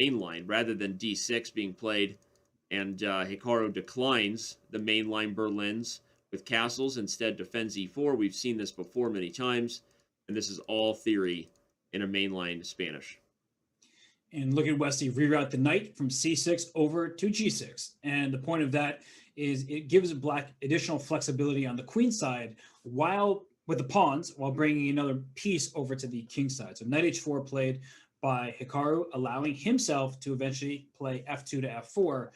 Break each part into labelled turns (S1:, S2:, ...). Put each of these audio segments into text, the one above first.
S1: main line rather than d6 being played. And Hikaru declines the mainline Berlins with castles, instead defends e4. We've seen this before many times, and this is all theory in a mainline Spanish.
S2: And look at Wesley reroute the knight from c6 over to g6. And the point of that is it gives black additional flexibility on the queen side while with the pawns, while bringing another piece over to the king side. So knight h4 played by Hikaru, allowing himself to eventually play f2 to f4.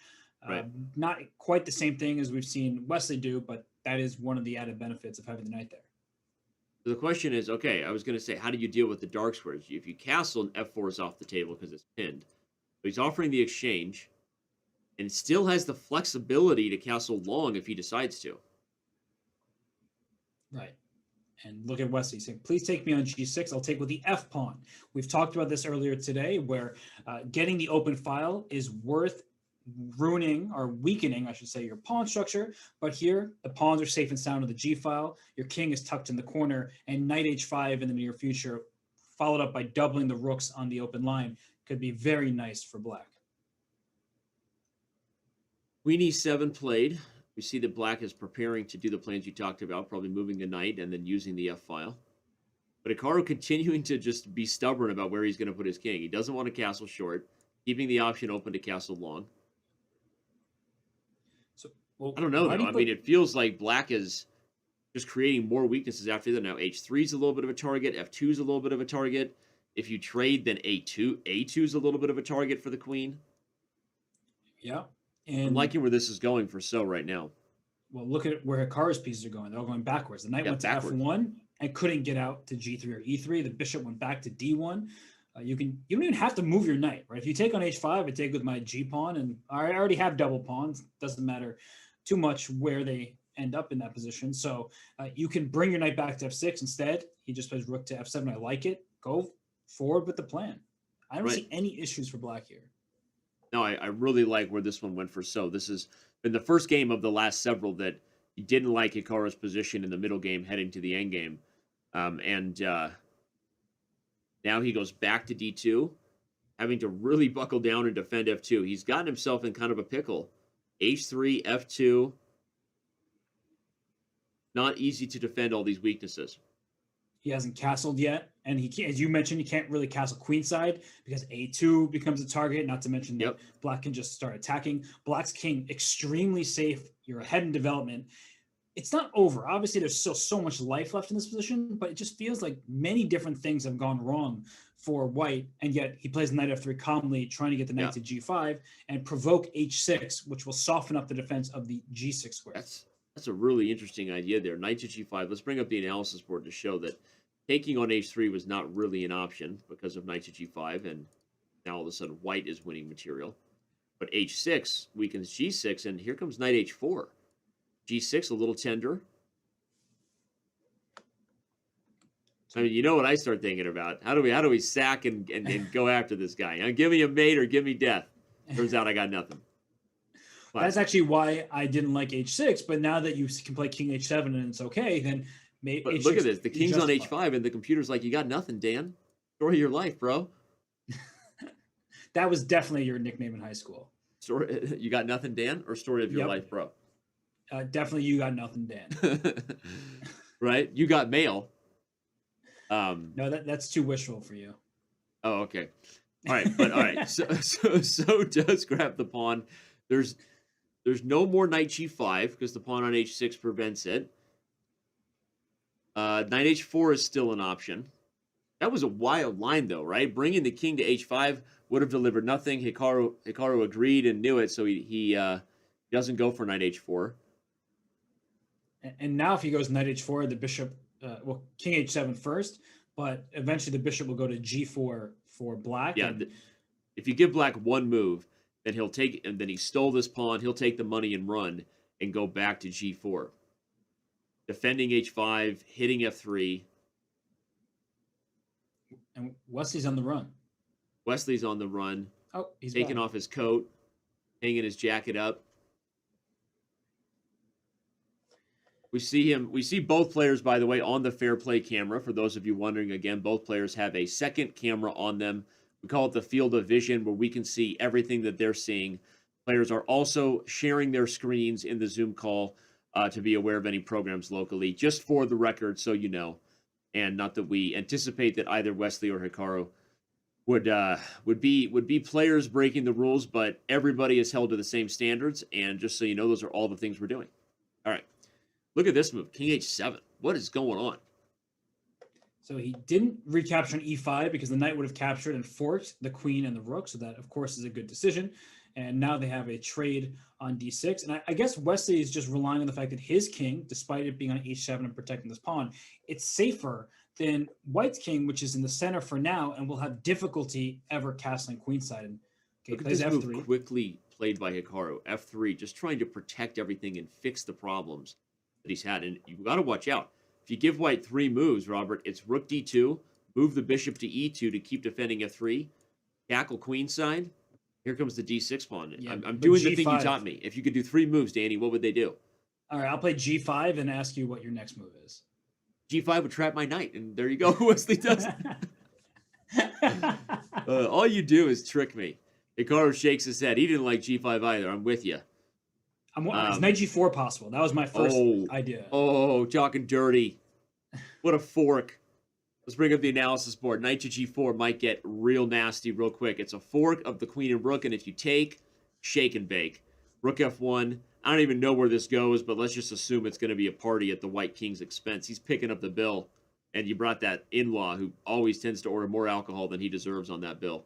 S1: Right.
S2: Not quite the same thing as we've seen Wesley do, but that is one of the added benefits of having the knight there.
S1: So the question is, okay, I was going to say, how do you deal with the dark squares? If you castle, and f4 is off the table because it's pinned. But he's offering the exchange, and still has the flexibility to castle long if he decides to.
S2: Right. And look at Wesley saying, please take me on g6. I'll take with the f pawn. We've talked about this earlier today, where getting the open file is worth ruining or weakening, I should say, your pawn structure. But here, the pawns are safe and sound on the g file. Your king is tucked in the corner, and knight h5 in the near future, followed up by doubling the rooks on the open line, could be very nice for black.
S1: Queen e7 played. We see that black is preparing to do the plans you talked about, probably moving the knight and then using the f file. But Hikaru continuing to just be stubborn about where he's going to put his king. He doesn't want to castle short, keeping the option open to castle long.
S2: So, well,
S1: I don't know, though. I mean, it feels like black is just creating more weaknesses after that. Now, h3 is a little bit of a target. f2 is a little bit of a target. If you trade, then a2 is a little bit of a target for the queen.
S2: Yeah. And
S1: I'm liking where this is going for So right now.
S2: Well, look at where Hikaru's pieces are going. They're all going backwards. The knight went to f1 and couldn't get out to g3 or e3. The bishop went back to d1. You don't even have to move your knight, right? If you take on h5, I take with my g pawn, and I already have double pawns. Doesn't matter too much where they end up in that position. So you can bring your knight back to f6 instead. He just plays rook to f7. I like it. Go forward with the plan. I don't see any issues for black here.
S1: No, I really like where this one went for So. This has been the first game of the last several that he didn't like Hikaru's position in the middle game heading to the end game. Now he goes back to d2, having to really buckle down and defend f2. He's gotten himself in kind of a pickle. h3, f2. Not easy to defend all these weaknesses.
S2: He hasn't castled yet, and he can't, as you mentioned, he can't really castle queenside because a2 becomes a target, not to mention that black can just start attacking. Black's king, extremely safe. You're ahead in development. It's not over. Obviously, there's still so much life left in this position, but it just feels like many different things have gone wrong for white, and yet he plays knight f3 calmly, trying to get the knight to g5 and provoke h6, which will soften up the defense of the g6 square.
S1: That's a really interesting idea there. Knight to g5. Let's bring up the analysis board to show that taking on h3 was not really an option because of knight to g5, and now all of a sudden white is winning material. But h6 weakens g6, and here comes knight h4. g6 a little tender. I mean, you know what I start thinking about? How do we sack and go after this guy? Give me a mate or give me death. Turns out I got nothing.
S2: But that's actually why I didn't like h6. But now that you can play king h7 and it's okay, then maybe.
S1: But look at this. The king's on h5, and the computer's like, "You got nothing, Dan. Story of your life, bro."
S2: That was definitely your nickname in high school.
S1: Story, you got nothing, Dan, or story of your life, bro?
S2: Definitely, you got nothing, Dan.
S1: Right? You got mail.
S2: No, that's too wishful for you.
S1: Oh, okay. All right. So does grab the pawn. There's no more knight g5 because the pawn on h6 prevents it. Knight h4 is still an option. That was a wild line, though, right? Bringing the king to h5 would have delivered nothing. Hikaru agreed and knew it, so he doesn't go for knight h4.
S2: And now if he goes knight h4, the bishop, king h7 first, but eventually the bishop will go to g4 for black.
S1: Yeah, if you give black one move, then he'll take, and then he stole this pawn, he'll take the money and run and go back to g4. Defending h5, hitting f3.
S2: And Wesley's on the run.
S1: Wesley's on the run.
S2: Oh, he's
S1: taking off his coat, hanging his jacket up. We see both players, by the way, on the fair play camera. For those of you wondering, again, both players have a second camera on them, We call it the field of vision, where we can see everything that they're seeing. Players are also sharing their screens in the Zoom call to be aware of any programs locally, just for the record, so you know. And not that we anticipate that either Wesley or Hikaru would be players breaking the rules, but everybody is held to the same standards. And just so you know, those are all the things we're doing. All right, look at this move, King H7. What is going on?
S2: So he didn't recapture an e5 because the knight would have captured and forked the queen and the rook. So that, of course, is a good decision. And now they have a trade on d6. And I guess Wesley is just relying on the fact that his king, despite it being on h7 and protecting this pawn, it's safer than White's king, which is in the center for now and will have difficulty ever castling queenside. And
S1: look at this f3. Move quickly played by Hikaru. f3, just trying to protect everything and fix the problems that he's had. And you've got to watch out. If you give White 3 moves, Robert, it's rook d2, move the bishop to e2 to keep defending f3, tackle queenside. Here comes the d6 pawn. Yeah, I'm doing G5. The thing you taught me. If you could do 3 moves, Danny, what would they do?
S2: All right, I'll play g5 and ask you what your next move is.
S1: g5 would trap my knight, and there you go. Wesley does. All you do is trick me. Hikaru shakes his head. He didn't like g5 either. I'm with you.
S2: Is knight g4 possible? That was my first idea.
S1: Oh, talking dirty. What a fork. Let's bring up the analysis board. Knight to g4 might get real nasty real quick. It's a fork of the queen and rook, and if you take, shake and bake. Rook f1. I don't even know where this goes, but let's just assume it's going to be a party at the white king's expense. He's picking up the bill, and you brought that in-law who always tends to order more alcohol than he deserves on that bill.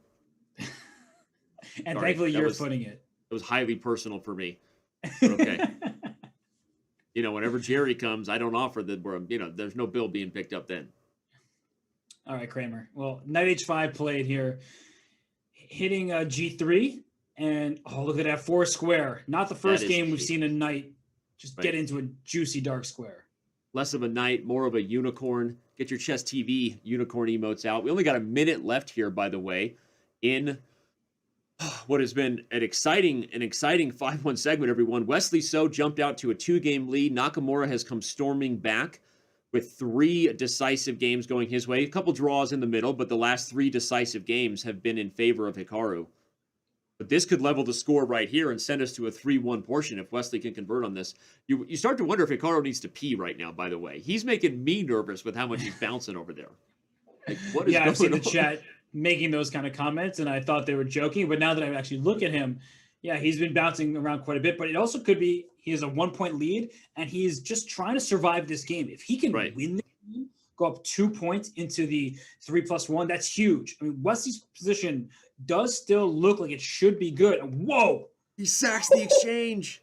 S2: And sorry, thankfully you're footing it.
S1: It was highly personal for me. But okay. You know, whenever Jerry comes, I don't offer there's no bill being picked up then.
S2: All right, Kramer. Well, knight h5 played here, hitting g3, and look at that 4 square. Not the first game we've seen a knight just get into a juicy dark square.
S1: Less of a knight, more of a unicorn. Get your chess TV unicorn emotes out. We only got a minute left here, by the way, in what has been an exciting 5-1 segment, everyone. Wesley So jumped out to a 2-game lead. Nakamura has come storming back with 3 decisive games going his way. A couple draws in the middle, but the last 3 decisive games have been in favor of Hikaru. But this could level the score right here and send us to a 3-1 portion if Wesley can convert on this. You start to wonder if Hikaru needs to pee right now, by the way. He's making me nervous with how much he's bouncing over there. Like, what is going on?
S2: I've seen the chat making those kind of comments, and I thought they were joking. But now that I actually look at him, yeah, he's been bouncing around quite a bit. But it also could be he has a 1-point lead, and he is just trying to survive this game. If he can win the game, go up 2 points into the 3+1, that's huge. I mean, Wesley's position does still look like it should be good. Whoa!
S1: He sacks the exchange.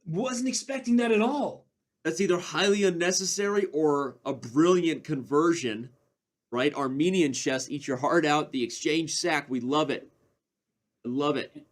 S2: Wasn't expecting that at all.
S1: That's either highly unnecessary or a brilliant conversion, right? Armenian chess, eat your heart out. The exchange sack, we love it. I love it.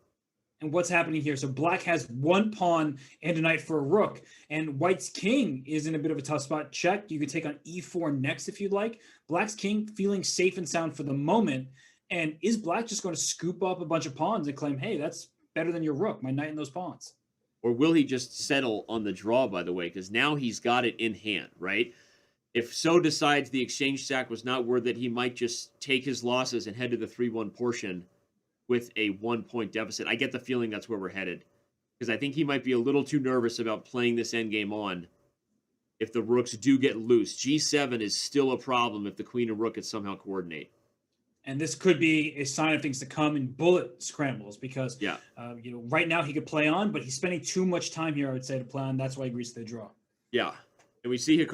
S2: And what's happening here? So black has 1 pawn and a knight for a rook, and white's king is in a bit of a tough spot. Check. You could take on e4 next if you'd like. Black's king feeling safe and sound for the moment. And is black just going to scoop up a bunch of pawns and claim, hey, that's better than your rook, my knight and those pawns?
S1: Or will he just settle on the draw, by the way? Because now he's got it in hand, right? If So decides the exchange sack was not worth it, he might just take his losses and head to the 3-1 portion with a 1-point deficit. I get the feeling that's where we're headed. Because I think he might be a little too nervous about playing this endgame on if the rooks do get loose. G7 is still a problem if the queen and rook could somehow coordinate.
S2: And this could be a sign of things to come in bullet scrambles because, right now he could play on, but he's spending too much time here, I would say, to play on. That's why he agrees to the draw.
S1: Yeah. And we see Hikaru